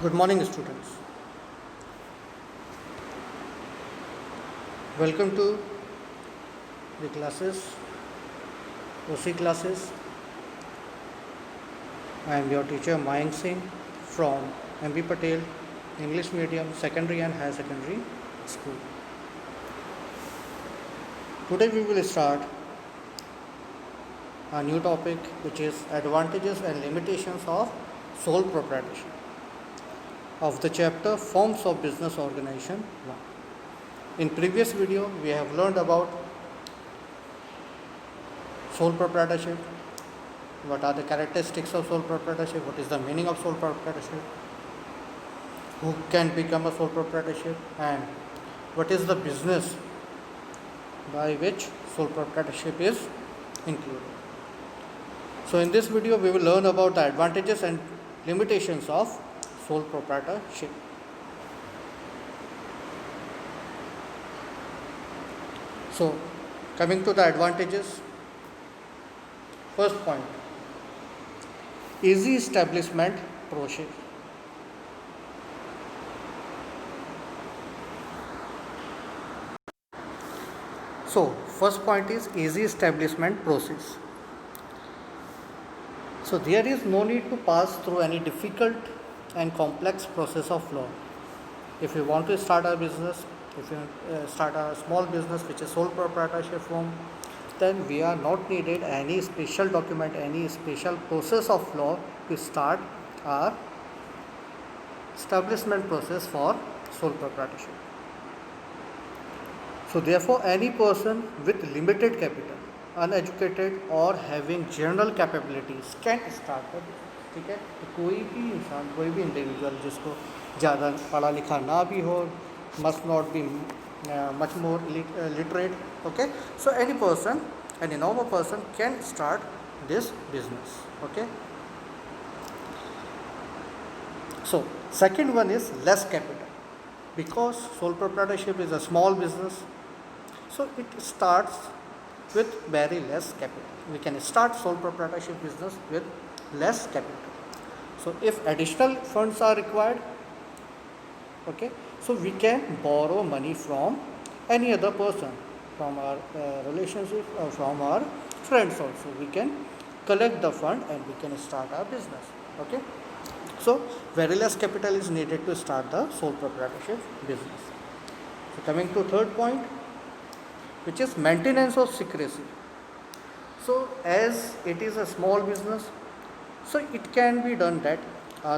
Good morning, students. Welcome to the classes, OC classes. I am your teacher Mayank Singh from MB Patel English Medium Secondary and Higher Secondary School. Today we will start a new topic, which is advantages and limitations of sole proprietorship of the chapter Forms of Business Organization 1. In previous video, we have learned about sole proprietorship, what are the characteristics of sole proprietorship, what is the meaning of sole proprietorship, who can become a sole proprietorship, and what is the business by which sole proprietorship is included. So in this video, we will learn about the advantages and limitations of sole proprietorship. So, coming to the advantages, first point, easy establishment process. So, first point is easy establishment process. So, there is no need to pass through any difficult and complex process of law. If you want to start a business, if you start a small business which is sole proprietorship form, then we are not needed any special document, any special process of law to start our establishment process for sole proprietorship. So therefore, any person with limited capital, uneducated or having general capabilities can start a business. ठीक है, तो कोई भी इंसान, कोई भी individual जिसको ज़्यादा पढ़ा लिखा ना भी हो, must not be much more literate, okay, so any normal person can start this business, okay. So second one is less capital, because sole proprietorship is a small business, so it starts with very less capital. We can start sole proprietorship business with less capital. So if additional funds are required, okay, so we can borrow money from any other person, from our relationship or from our friends also. We can collect the fund and we can start our business, okay. So very less capital is needed to start the sole proprietorship business. So coming to third point, which is maintenance of secrecy. So as it is a small business, so it can be done that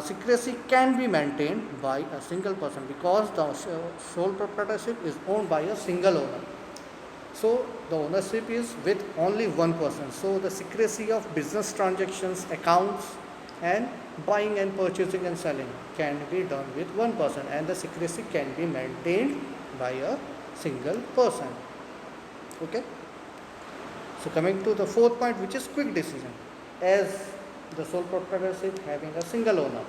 secrecy can be maintained by a single person, because the sole proprietorship is owned by a single owner. So the ownership is with only one person. So the secrecy of business transactions, accounts, and buying and purchasing and selling can be done with one person, and the secrecy can be maintained by a single person, okay. So coming to the fourth point, which is quick decision, as the sole proprietorship having a single owner,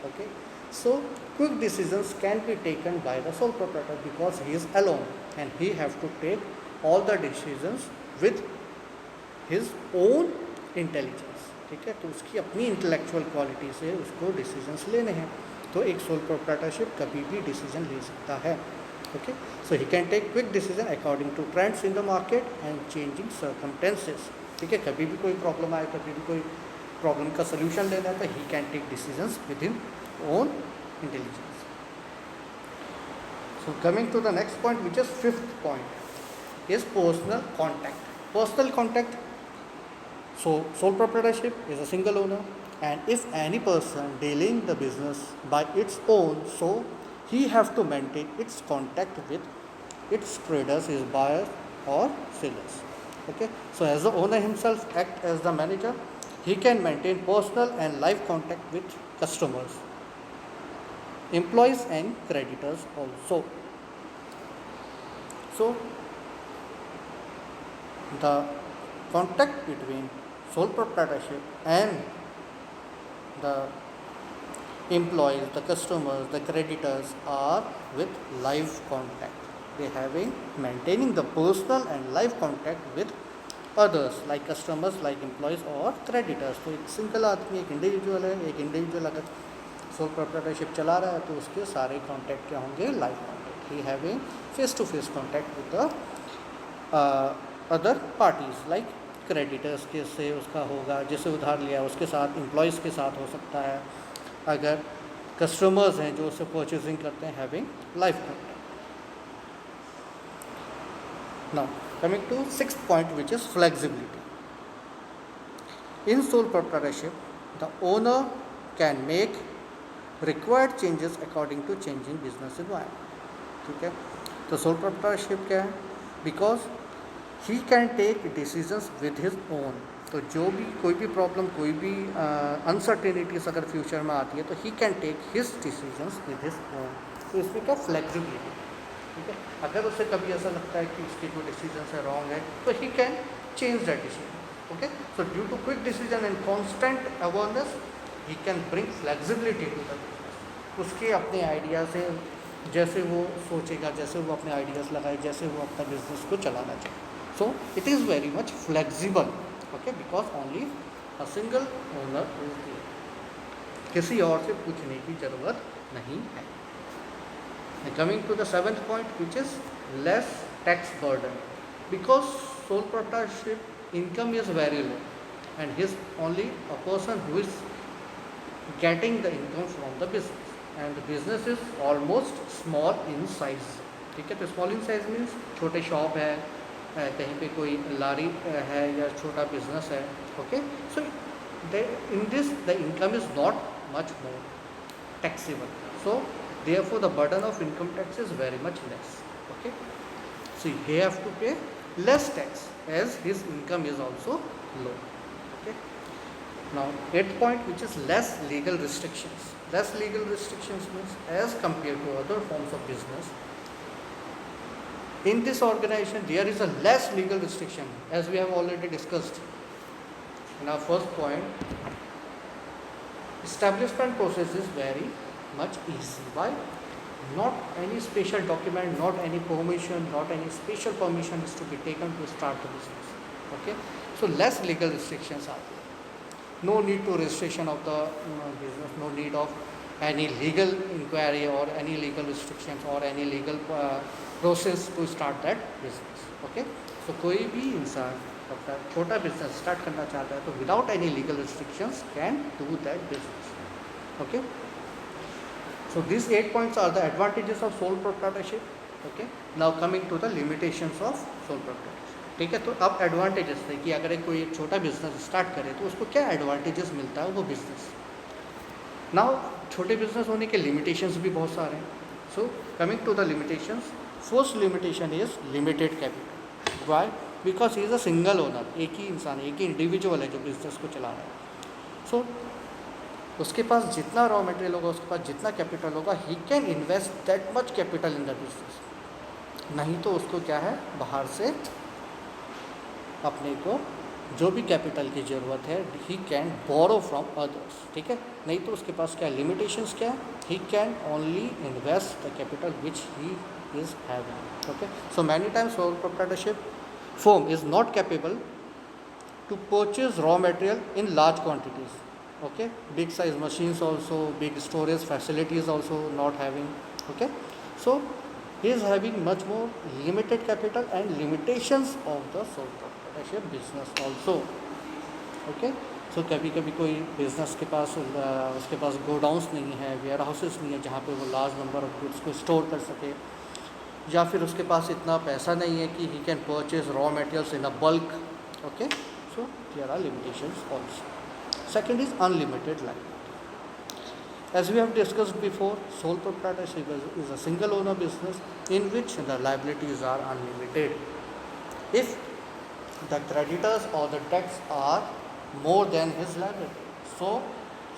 okay, so quick decisions can be taken by the sole proprietor because he is alone and he have to take all the decisions with his own intelligence, ठीक है, तो उसकी अपनी intellectual quality से उसको decisions लेने हैं, तो एक सोल प्रोप्राइटरशिप कभी भी डिसीजन ले सकता है, okay, so he can take quick decision according to trends in the market and changing circumstances, ठीक है, कभी भी कोई प्रॉब्लम आए, कभी भी कोई प्रॉब्लम का सोल्यूशन लेना है, तो he can take decisions with his own intelligence. So coming to the next point, which is fifth point, is personal contact. Personal contact. So sole proprietorship is a single owner, and if any person dealing the business by its own, so he have to maintain its contact with its traders, his buyers or sellers, okay. So as the owner himself act as the manager, he can maintain personal and live contact with customers, employees and creditors also. So the contact between sole proprietorship and the employees, the customers, the creditors are with live contact. They having maintaining the personal and live contact with others, like customers, like employees or creditors. तो एक single आदमी, एक individual है, एक individual अगर sole proprietorship चला रहा है तो उसके सारे कॉन्टैक्ट क्या होंगे, live contact, he having face to face contact with the other parties like creditors के से उसका होगा, जिसे उधार लिया उसके साथ, एम्प्लॉयज़ के साथ हो सकता है, अगर कस्टमर्स हैं जो उससे परचेजिंग करते हैं, having live contact. Now coming to sixth point, which is flexibility. In sole proprietorship, the owner can make required changes according to changing business environment. ठीक है, तो सोल प्रोप्राइटरशिप क्या है, because he can take decisions with his own. तो जो भी कोई भी प्रॉब्लम, कोई भी अनसर्टेनिटीज अगर फ्यूचर में आती है तो he can take his decisions with his own. तो इसमें क्या फ्लेक्सिबिलिटी. ठीक है, अगर उसे कभी ऐसा लगता है कि इसके जो डिसीजन है रॉन्ग है तो he can change that decision. Okay, so due to quick decision and constant awareness he can bring flexibility to the business. उसके अपने आइडिया से जैसे वो सोचेगा, जैसे वो अपने आइडियाज़ लगाए, जैसे वो अपना बिजनेस को चलाना चाहे. So it is very much flexible. Okay, because only a single owner is there. किसी और से पूछने की ज़रूरत नहीं है. Coming to the seventh point, which is less tax burden, because sole proprietorship income is very low and he is only a person who is getting the income from the business, and the business is almost small in size. ठीक है, तो small in size means छोटे shop है, कहीं पे कोई लारी है या छोटा बिजनेस है. Okay, so in this the income is not much more taxable. So therefore the burden of income tax is very much less. Okay, so he have to pay less tax as his income is also low. Okay, now eighth point, which is less legal restrictions. Less legal restrictions means as compared to other forms of business, in this organization there is a less legal restriction, as we have already discussed in our first point. Establishment process is very much easy. Why? Not any special document, not any permission, not any special permission is to be taken to start the business. Okay, so less legal restrictions are there. No need to registration of the business, no need of any legal inquiry or any legal restrictions or any legal process to start that business. Okay, so कोई भी इंसान अपना छोटा business start करना चाहता है तो without any legal restrictions can do that business. Okay, so these 8 points are the advantages of sole proprietorship. Okay, now coming to the limitations of sole proprietorship. ठीक है, तो अब एडवांटेजेस है कि अगर कोई एक छोटा बिजनेस स्टार्ट करे तो उसको क्या एडवांटेजेस मिलता है वो बिजनेस. नाउ छोटे बिजनेस होने के लिमिटेशंस भी बहुत सारे हैं. So coming to the limitations, first limitation is limited capital. Why? Because he is a single owner. एक ही इंसान, एक ही इंडिविजुअल है जो बिजनेस को चला रहा है. सो उसके पास जितना रॉ मटेरियल होगा, उसके पास जितना कैपिटल होगा, he can invest that much capital in the business. नहीं तो उसको क्या है, बाहर से अपने को जो भी कैपिटल की ज़रूरत है he can borrow from others. ठीक है, नहीं तो उसके पास क्या लिमिटेशंस क्या है, he can only invest the capital which he is having. Okay, so many times sole proprietorship firm is not capable to purchase raw material in large quantities. Okay, big size machines also, big storage facilities also not having. Okay, so he is having much more limited capital and limitations of the sole proprietorship business also. Okay, so कभी कभी कोई business के पास उसके पास godowns नहीं है, where houses नहीं है जहाँ पे वो लार्ज नंबर ऑफ गुड्स को स्टोर कर सके, या फिर उसके पास इतना पैसा नहीं है कि he can purchase raw materials in a bulk. Okay, so there are limitations also. Second is unlimited liability. As we have discussed before, sole proprietorship is a single owner business in which the liabilities are unlimited. If the creditors और the debts are more than his liability, so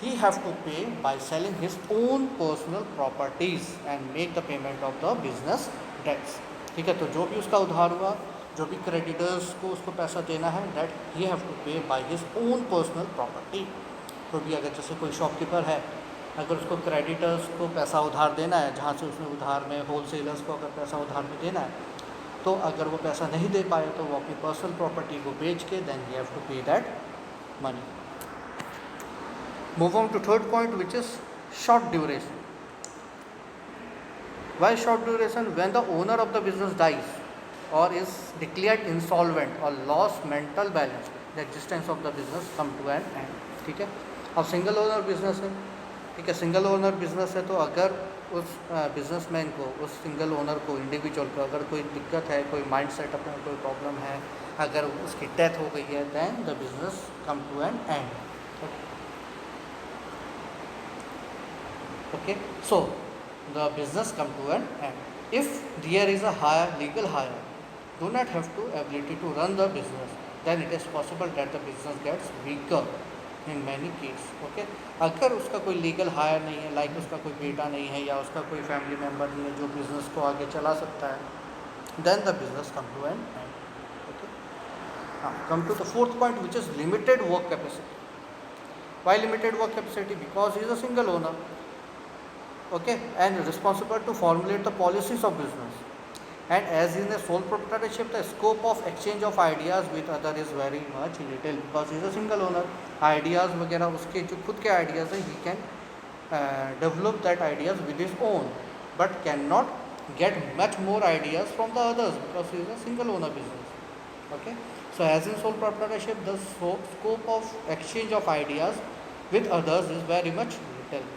he have to pay by selling his own personal properties and make the payment of the business debts. ठीक है, तो जो भी उसका उधार हुआ, जो भी क्रेडिटर्स को उसको पैसा देना है, दैट ही हैव टू पे by his own personal property. तो भी अगर जैसे कोई शॉपकीपर है, अगर उसको क्रेडिटर्स को पैसा उधार देना है, जहाँ से उसने उधार में होलसेलर्स को अगर पैसा उधार में देना है, तो अगर वो पैसा नहीं दे पाए तो वो अपनी पर्सनल प्रॉपर्टी को बेच के देन ही हैव टू पे that money. Move on to third point, which is Short duration. Why short duration? When the owner of the business dies or is declared insolvent or lost mental balance, the existence of the business come to an end. ठीक है. अब single owner business है, ठीक है, single owner business है, तो अगर उस बिजनेसमैन को, उस सिंगल ओनर को, इंडिविजुअल को अगर कोई दिक्कत है, कोई माइंड सेटअप में कोई प्रॉब्लम है, अगर उसकी डेथ हो गई है, then the business come to an end. Okay, so the business come to an end. If there is a hire, legal hire, do not have to ability to run the business, then it is possible that the business gets weaker in many cases. Okay, अगर उसका कोई legal higher नहीं है, like उसका कोई बेटा नहीं है या उसका कोई फैमिली मेम्बर नहीं है जो बिजनेस को आगे चला सकता है, then the business come to an end. Okay, now come to the fourth point, which is limited work capacity. Why limited work capacity? Because he is a single owner. Okay, and responsible to formulate the policies of business, and as in a sole proprietorship the scope of exchange of ideas with other is very much little, because he is a single owner. Ideas वगैरह उसके जो खुद के ideas हैं, he can develop that ideas with his own, but cannot get much more ideas from the others because he is a single owner business. Okay, so as in sole proprietorship the scope of exchange of ideas with others is very much little.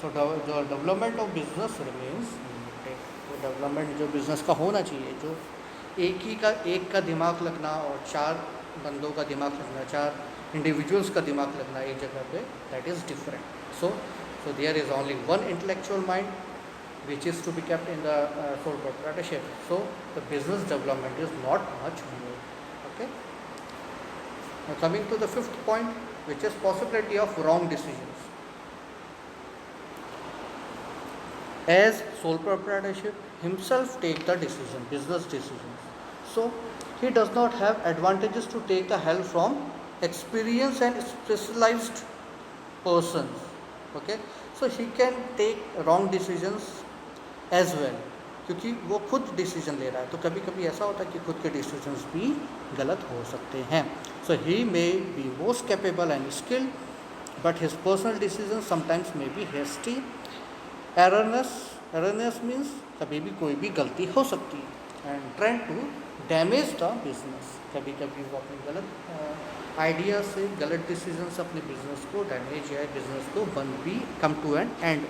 So the development of business remains limited. तो development जो business का होना चाहिए, जो एक का दिमाग लगना और 4 बंदों का दिमाग लगना, 4 इंडिविजुअल्स का दिमाग लगना एक जगह पे, that is different. So there is only one intellectual mind which is to be kept in the sole proprietorship. So the business development is not much more. Okay. Now coming to the fifth point, which is possibility of wrong decisions. As sole proprietorship himself take the decision, business decisions, so he does not have advantages to take the help from experienced and specialized persons. Okay, so he can take wrong decisions as well, क्योंकि वो खुद decision ले रहा है, तो कभी कभी ऐसा होता है कि खुद के डिसीजंस भी गलत हो सकते हैं. So he may be most capable and skilled, but his personal decision sometimes may be hasty. Erroneous means कभी भी कोई भी गलती हो सकती है, and trying to damage the business, कभी कभी वो अपने गलत आइडिया से, गलत डिसीजन से अपने बिजनेस को डैमेज या बिजनेस को बंद भी come to an end.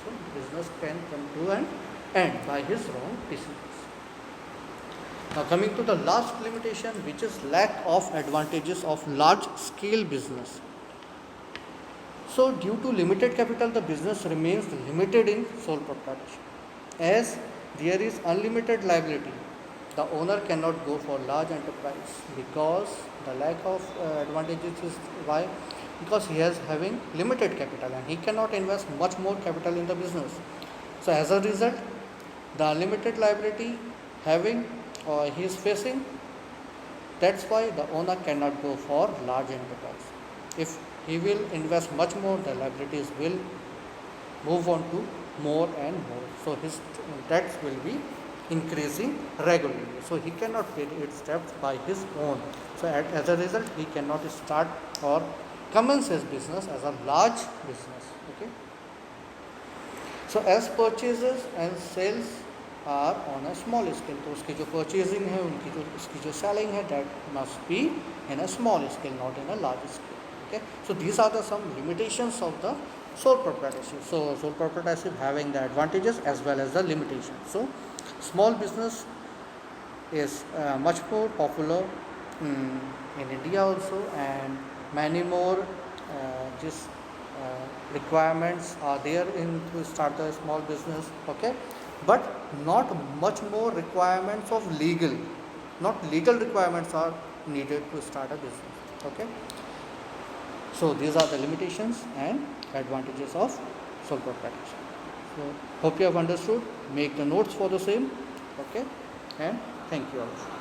So business can come to an end by his wrong decisions. Now coming to the last limitation, which is lack of advantages of large scale business. So due to limited capital, the business remains limited in sole proprietorship. As there is unlimited liability, the owner cannot go for large enterprise because the lack of advantages is why, because he is having limited capital and he cannot invest much more capital in the business. So as a result, the unlimited liability having he is facing, that's why the owner cannot go for large enterprise. If he will invest much more, the liabilities will move on to more and more, so his debts will be increasing regularly, so he cannot pay its debts by his own. So as a result, he cannot start or commence his business as a large business. Okay, so as purchases and sales are on a small scale, तो उसकी जो purchasing है, उनकी जो उसकी जो selling है, that must be in a small scale, not in a large scale. Okay, so these are the some limitations of the sole proprietorship. So sole proprietorship having the advantages as well as the limitations. So small business is much more popular in India also, and many more just requirements are there in to start a small business. Okay, but not much more requirements of legal, not legal requirements are needed to start a business. Okay, so these are the limitations and advantages of sole proprietorship. So hope you have understood. Make the notes for the same. Okay, and thank you all.